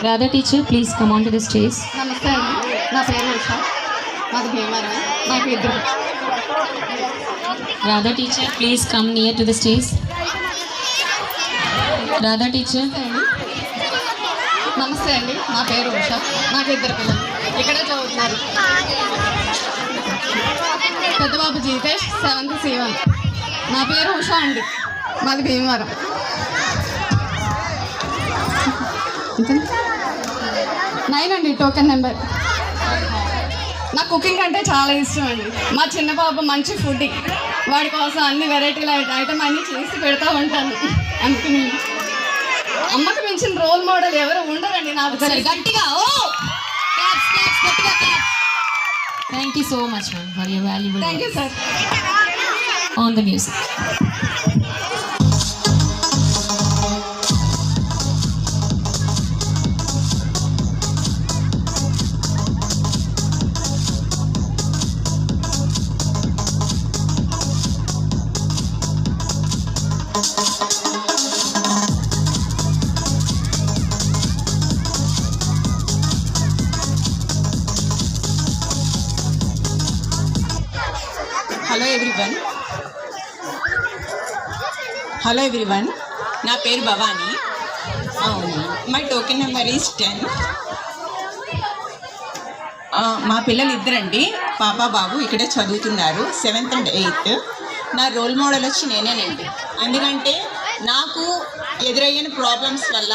Radha teacher, please come on to the stage. నమస్తే అండి, నా పేరు ఉష, మాది భీమవరం. నాకు ఇద్దరు. Radha teacher, please come near to the stage. Radha teacher. నమస్తే అండి, నా పేరు ఉష, నాకు ఇద్దరు పిల్లలు ఇక్కడే చదువుతున్నారు. పెద్దబాబు జీతేష్, 7th C1. నా పేరు ఉష అండి, మాది భీమవరం. 9 అండి టోకెన్ నెంబర్. నాకు కుకింగ్ అంటే చాలా ఇష్టం అండి. మా చిన్న బాబు మంచి ఫుడ్, వాడి కోసం అన్ని వెరైటీల ఐటమ్ అన్నీ చేసి పెడతా ఉంటాను. అందుకని అమ్మకి మించిన రోల్ మోడల్ ఎవరు ఉండరండి నాకు. గట్టిగా Thank you so much, ma'am, for your valuable thank you sir. on the music. Hello everyone, నా పేరు భవానీ. అవును, మై టోకెన్ నెంబర్ ఈజ్ 10. మా పిల్లలు ఇద్దరండి, పాప బాబు ఇక్కడే చదువుతున్నారు, 7th and 8th. నా రోల్ మోడల్ వచ్చి నేనేనండి. ఎందుకంటే నాకు ఎదురయ్యని ప్రాబ్లమ్స్ వల్ల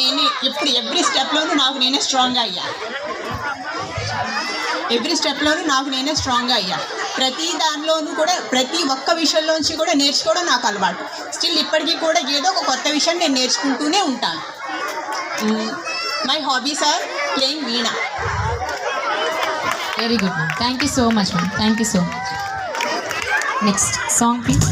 నేనే ఎవ్రీ స్టెప్లోనూ నేనే స్ట్రాంగ్గా అయ్యాను. ఎవ్రీ స్టెప్లోనూ నేనే స్ట్రాంగ్గా అయ్యాను. ప్రతి దానిలోనూ కూడా ప్రతి ఒక్క విషయంలోంచి కూడా నేర్చుకోవడం నాకు అలవాటు. స్టిల్ ఇప్పటికీ కూడా ఏదో ఒక కొత్త విషయం నేను నేర్చుకుంటూనే ఉంటాను. My hobbies are playing veena. Very good, ma'am. Thank you so much, ma'am. Thank you so much. Next song, please.